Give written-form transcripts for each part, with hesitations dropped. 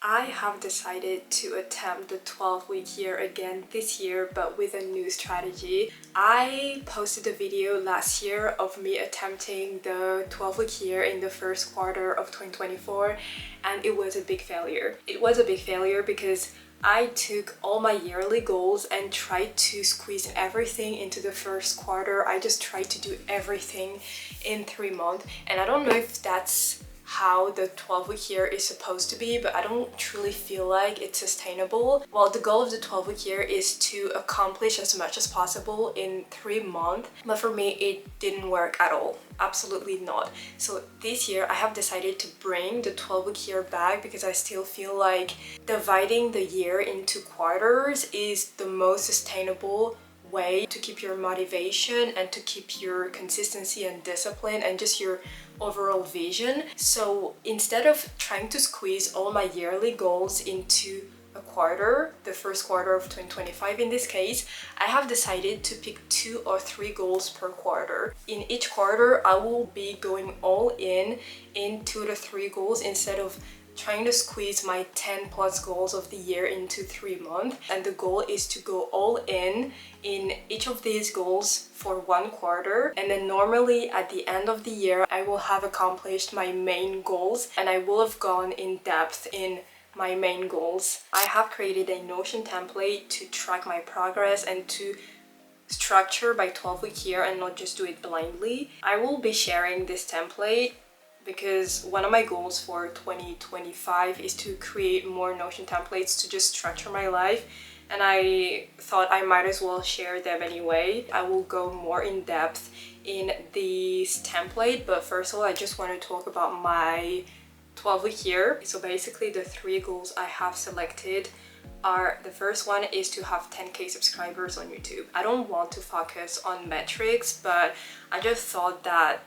I have decided to attempt the 12-week year again this year, but with a new strategy. I posted a video last year of me attempting the 12-week year in the first quarter of 2024, and it was a big failure. It was a big failure because I took all my yearly goals and tried to squeeze everything into the first quarter. I just tried to do everything in 3 months, and I don't know if that's how the 12-week year is supposed to be, but I don't truly feel like it's sustainable. Well, the goal of the 12-week year is to accomplish as much as possible in 3 months, but for me it didn't work at all. Absolutely not. So this year I have decided to bring the 12-week year back because I still feel like dividing the year into quarters is the most sustainable way to keep your motivation and to keep your consistency and discipline and just your overall vision. So instead of trying to squeeze all my yearly goals into a quarter, the first quarter of 2025 in this case, I have decided to pick 2 or 3 goals per quarter. In each quarter, I will be going all in 2 to 3 goals instead of trying to squeeze my 10 plus goals of the year into 3 months. And the goal is to go all in each of these goals for 1 quarter, and then normally at the end of the year I will have accomplished my main goals and I will have gone in depth in my main goals. I have created a Notion template to track my progress and to structure by 12-week year and not just do it blindly. I will be sharing this template because one of my goals for 2025 is to create more Notion templates to just structure my life, and I thought I might as well share them anyway. I will go more in depth in this template, but first of all I just want to talk about my 12-week year. So basically the 3 goals I have selected are, the first one is to have 10k subscribers on YouTube. I don't want to focus on metrics, but I just thought that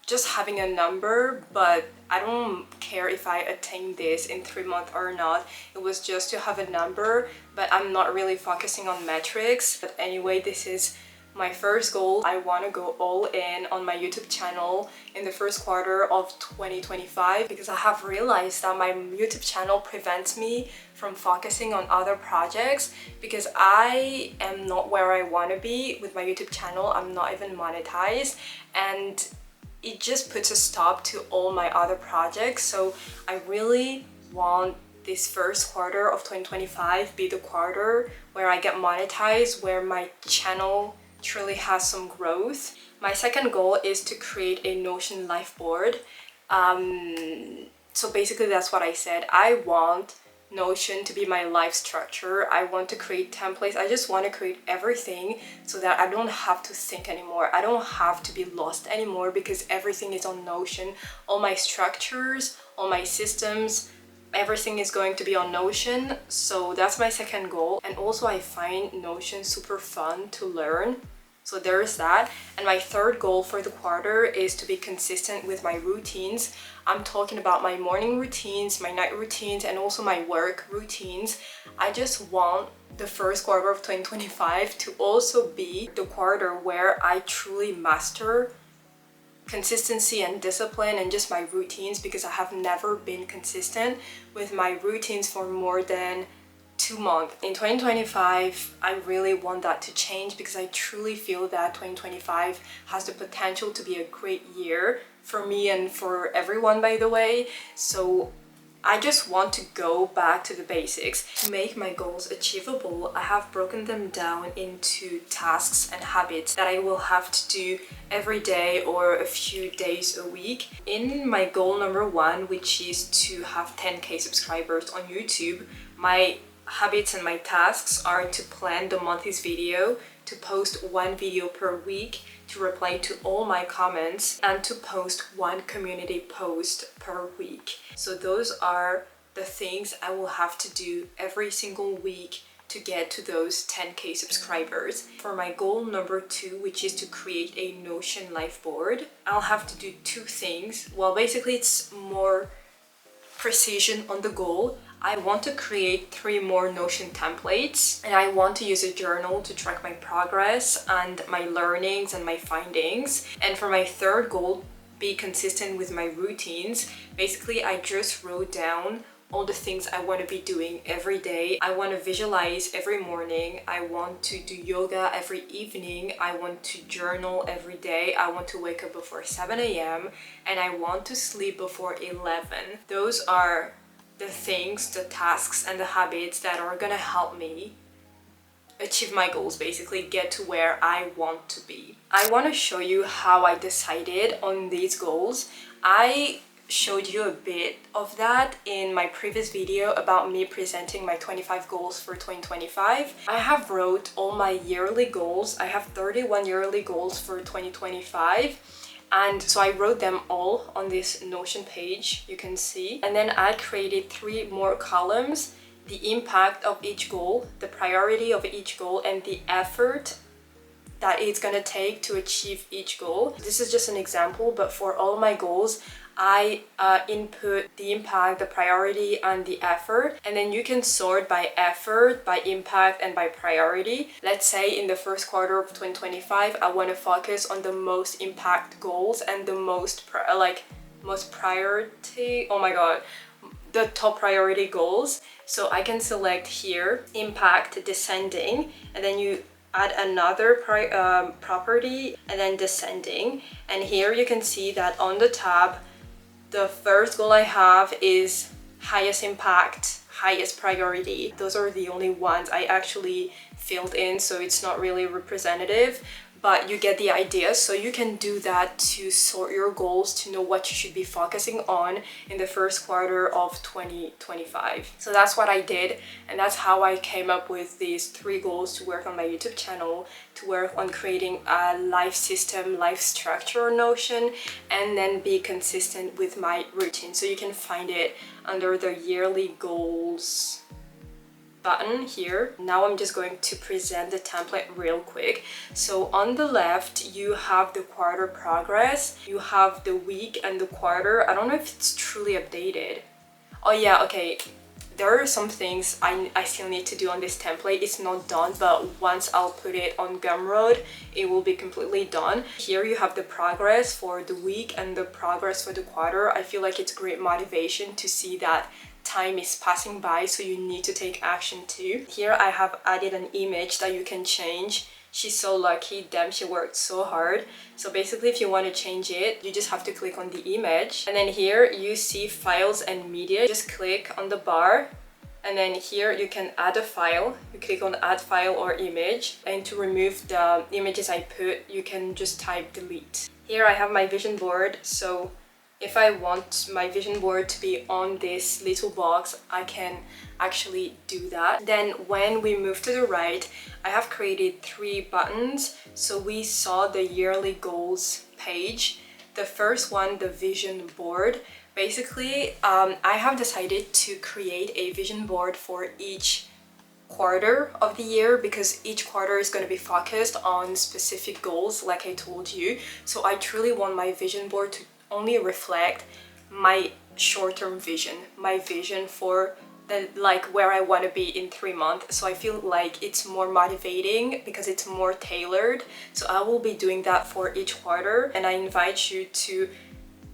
just having a number, but I don't care if I attain this in 3 months or not. It was just to have a number, but I'm not really focusing on metrics. But anyway, this is my first goal. I want to go all in on my YouTube channel in the first quarter of 2025 because I have realized that my YouTube channel prevents me from focusing on other projects because I am not where I want to be with my YouTube channel. I'm not even monetized, and it just puts a stop to all my other projects. So I really want this first quarter of 2025 be the quarter where I get monetized, where my channel truly has some growth. My second goal is to create a Notion life board. So basically that's what I said. I want Notion to be my life structure. I want to create templates. I just want to create everything so that I don't have to think anymore. I don't have to be lost anymore because everything is on Notion. All my structures, all my systems, everything is going to be on Notion. So that's my second goal. And also I find Notion super fun to learn. So there's that. And my third goal for the quarter is to be consistent with my routines. I'm talking about my morning routines, my night routines, and also my work routines. I just want the first quarter of 2025 to also be the quarter where I truly master consistency and discipline and just my routines, because I have never been consistent with my routines for more than 2 months. In 2025, I really want that to change because I truly feel that 2025 has the potential to be a great year for me and for everyone, by the way. So I just want to go back to the basics. To make my goals achievable, I have broken them down into tasks and habits that I will have to do every day or a few days a week. In my goal number 1, which is to have 10k subscribers on YouTube, my habits and my tasks are to plan the monthly's video, to post 1 video per week, to reply to all my comments, and to post 1 community post per week. So those are the things I will have to do every single week to get to those 10k subscribers. For my goal number 2, which is to create a Notion life board, I'll have to do 2 things. Well, basically it's more precision on the goal. I want to create 3 more Notion templates, and I want to use a journal to track my progress and my learnings and my findings. And for my third goal, be consistent with my routines. Basically, I just wrote down all the things I want to be doing every day. I want to visualize every morning. I want to do yoga every evening. I want to journal every day. I want to wake up before 7 a.m. and I want to sleep before 11. Those are the things, the tasks and the habits that are gonna help me achieve my goals, basically get to where I want to be. I want to show you how I decided on these goals. I showed you a bit of that in my previous video about me presenting my 25 goals for 2025. I have wrote all my yearly goals. I have 31 yearly goals for 2025. And so I wrote them all on this Notion page, you can see. And then I created 3 more columns: the impact of each goal, the priority of each goal, and the effort that it's gonna take to achieve each goal. This is just an example, but for all my goals, I input the impact, the priority, and the effort, and then you can sort by effort, by impact, and by priority. Let's say in the first quarter of 2025, I want to focus on the most impact goals and the most priority, oh my god, the top priority goals. So I can select here, impact descending, and then you add another property and then descending. And here you can see that on the tab, the first goal I have is highest impact, highest priority. Those are the only ones I actually filled in, so it's not really representative, but you get the idea. So you can do that to sort your goals, to know what you should be focusing on in the first quarter of 2025. So that's what I did, and that's how I came up with these 3 goals to work on my YouTube channel, to work on creating a life system, life structure Notion, and then be consistent with my routine. So you can find it under the yearly goals button here. Now I'm just going to present the template real quick. So on the left, you have the quarter progress, you have the week and the quarter. I don't know if it's truly updated. Oh yeah, okay. There are some things I still need to do on this template. It's not done, but once I'll put it on Gumroad, it will be completely done. Here you have the progress for the week and the progress for the quarter. I feel like it's great motivation to see that time is passing by, so you need to take action too. Here I have added an image that you can change. She's so lucky, damn, she worked so hard. So basically, if you want to change it, you just have to click on the image. And then here you see files and media. Just click on the bar, and then here you can add a file. You click on add file or image, and to remove the images I put, you can just type delete. Here I have my vision board, so if I want my vision board to be on this little box, I can actually do that. Then when we move to the right, I have created 3 buttons. So we saw the yearly goals page. The first one, the vision board. Basically, I have decided to create a vision board for each quarter of the year, because each quarter is going to be focused on specific goals, like I told you. So I truly want my vision board to only reflect my short-term vision, my vision for the, like, where I want to be in 3 months. So I feel like it's more motivating because it's more tailored. So I will be doing that for each quarter, and I invite you to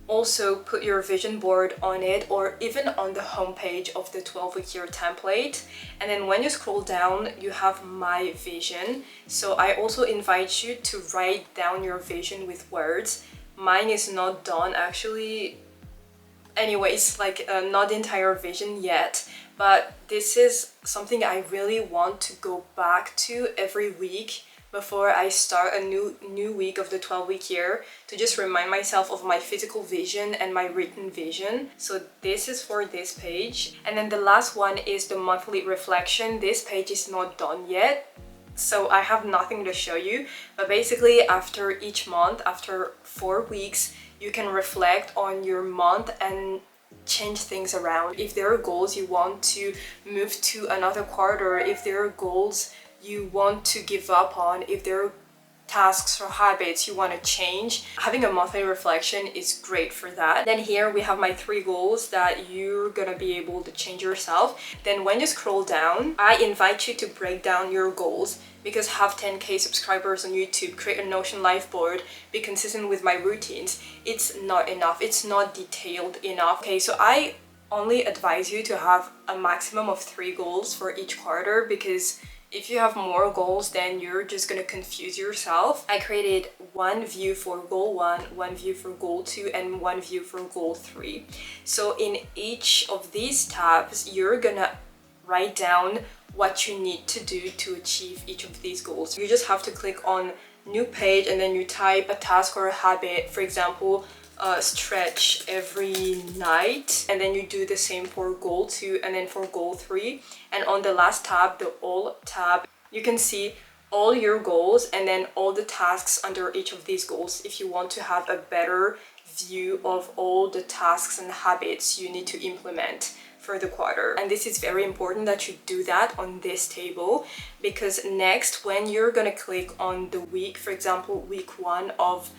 also put your vision board on it, or even on the homepage of the 12-week year template. And then when you scroll down, you have my vision. So I also invite you to write down your vision with words. Mine is not done actually. Anyways, like not the entire vision yet, but this is something I really want to go back to every week before I start a new week of the 12-week year, to just remind myself of my physical vision and my written vision. So this is for this page. And then the last one is the monthly reflection. This page is not done yet, so I have nothing to show you, but basically after each month, after 4 weeks, you can reflect on your month and change things around. If there are goals you want to move to another quarter, if there are goals you want to give up on, if there are tasks or habits you want to change, having a monthly reflection is great for that. Then here we have my 3 goals that you're gonna be able to change yourself. Then when you scroll down, I invite you to break down your goals, because have 10k subscribers on YouTube, create a Notion life board, be consistent with my routines, it's not enough, it's not detailed enough. Okay, so I only advise you to have a maximum of 3 goals for each quarter, because if you have more goals, then you're just gonna confuse yourself. I created one view for goal 1, one view for goal 2, and one view for goal 3. So in each of these tabs, you're gonna write down what you need to do to achieve each of these goals. You just have to click on new page and then you type a task or a habit. For example, stretch every night, and then you do the same for goal 2 and then for goal 3. And on the last tab, the all tab, you can see all your goals and then all the tasks under each of these goals, if you want to have a better view of all the tasks and habits you need to implement for the quarter. And this is very important that you do that on this table, because next, when you're gonna click on the week, for example, week 1 of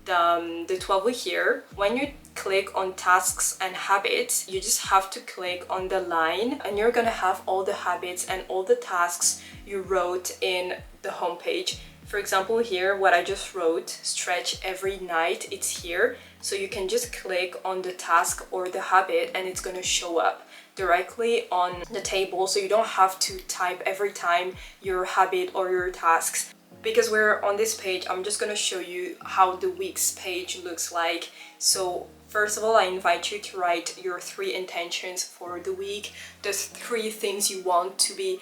the 12-week year, when you click on tasks and habits, you just have to click on the line and you're gonna have all the habits and all the tasks you wrote in the homepage. For example, here, what I just wrote, stretch every night, it's here. So you can just click on the task or the habit and it's gonna show up directly on the table, so you don't have to type every time your habit or your tasks. Because we're on this page, I'm just gonna show you how the weeks page looks like. So first of all, I invite you to write your 3 intentions for the week, the 3 things you want to be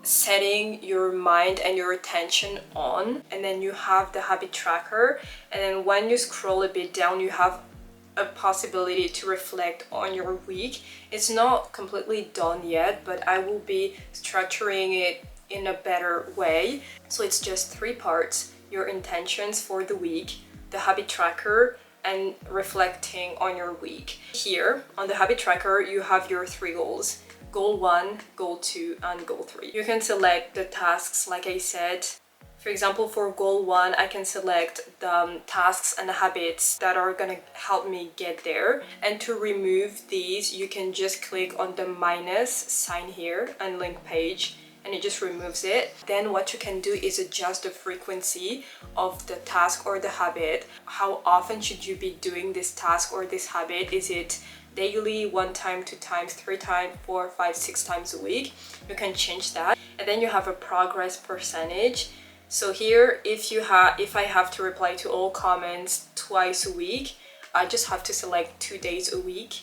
setting your mind and your attention on. And then you have the habit tracker, and then when you scroll a bit down, you have a possibility to reflect on your week. It's not completely done yet, but I will be structuring it in a better way. So it's just 3 parts: your intentions for the week, the habit tracker, and reflecting on your week. Here on the habit tracker, you have your 3 goals: goal 1, goal 2, and goal 3. You can select the tasks like I said. For example, for goal 1, I can select the tasks and habits that are gonna help me get there. And to remove these, you can just click on the minus sign here and link page, and it just removes it. Then what you can do is adjust the frequency of the task or the habit. How often should you be doing this task or this habit? Is it daily, 1 time, 2 times, 3 times, 4, 5, 6 times a week? You can change that. And then you have a progress percentage. So here, if I have to reply to all comments twice a week, I just have to select 2 days a week,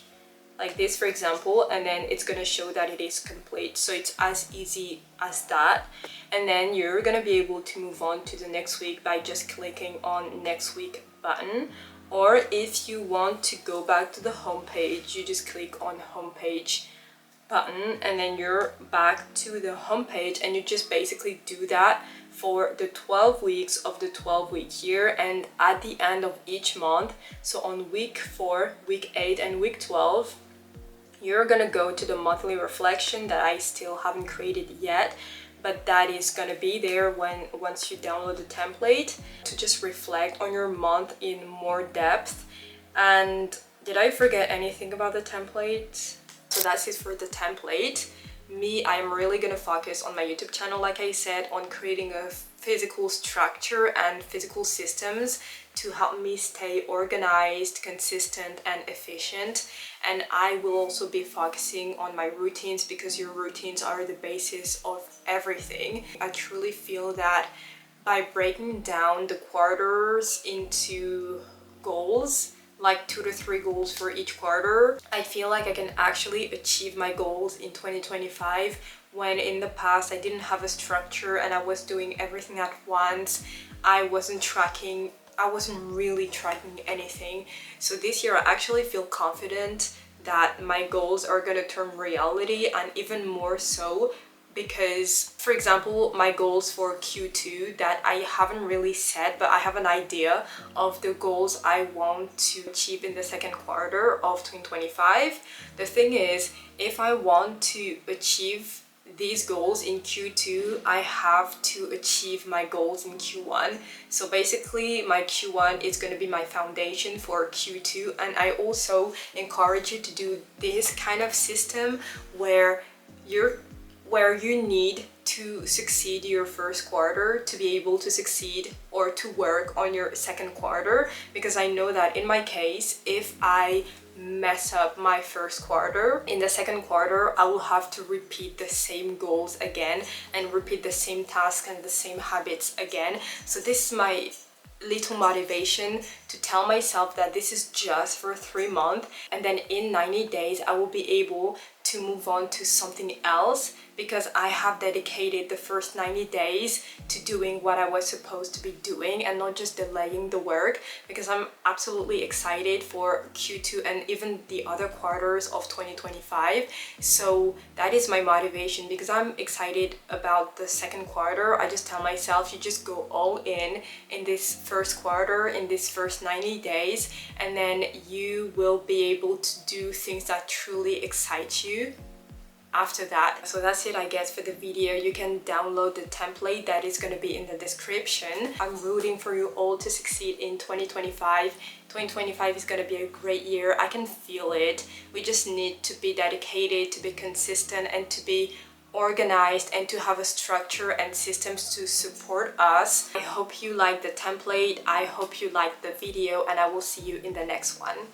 like this, for example, and then it's gonna show that it is complete. So it's as easy as that. And then you're gonna be able to move on to the next week by just clicking on next week button. Or if you want to go back to the home page, you just click on home page button, and then you're back to the home page, and you just basically do that for the 12 weeks of the 12-week year. And at the end of each month, so on week 4, week 8, and week 12, you're gonna go to the monthly reflection that I still haven't created yet, but that is gonna be there once you download the template, to just reflect on your month in more depth. And did I forget anything about the template? So that's it for the template. Me, I'm really gonna focus on my YouTube channel, like I said, on creating a physical structure and physical systems to help me stay organized, consistent, and efficient. And I will also be focusing on my routines, because your routines are the basis of everything. I truly feel that by breaking down the quarters into goals, like 2 to 3 goals for each quarter, I feel like I can actually achieve my goals in 2025, when in the past I didn't have a structure and I was doing everything at once. I wasn't really tracking anything. So this year I actually feel confident that my goals are gonna turn reality, and even more so because, for example, my goals for Q2 that I haven't really set, but I have an idea of the goals I want to achieve in the second quarter of 2025. The thing is, if I want to achieve these goals in Q2, I have to achieve my goals in Q1. So basically my Q1 is going to be my foundation for Q2, and I also encourage you to do this kind of system where you need to succeed your first quarter to be able to succeed or to work on your second quarter. Because I know that in my case, if I mess up my first quarter. In the second quarter, I will have to repeat the same goals again and repeat the same tasks and the same habits again. So this is my little motivation to tell myself that this is just for 3 months, and then in 90 days I will be able to move on to something else, because I have dedicated the first 90 days to doing what I was supposed to be doing and not just delaying the work, because I'm absolutely excited for Q2 and even the other quarters of 2025. So that is my motivation, because I'm excited about the second quarter. I just tell myself, you just go all in this first quarter, in this first 90 days, and then you will be able to do things that truly excite you after that. So that's it, I guess, for the video. You can download the template that is going to be in the description. I'm rooting for you all to succeed in 2025. 2025 is going to be a great year. I can feel it. We just need to be dedicated, to be consistent, and to be organized, and to have a structure and systems to support us. I hope you like the template. I hope you like the video, and I will see you in the next one.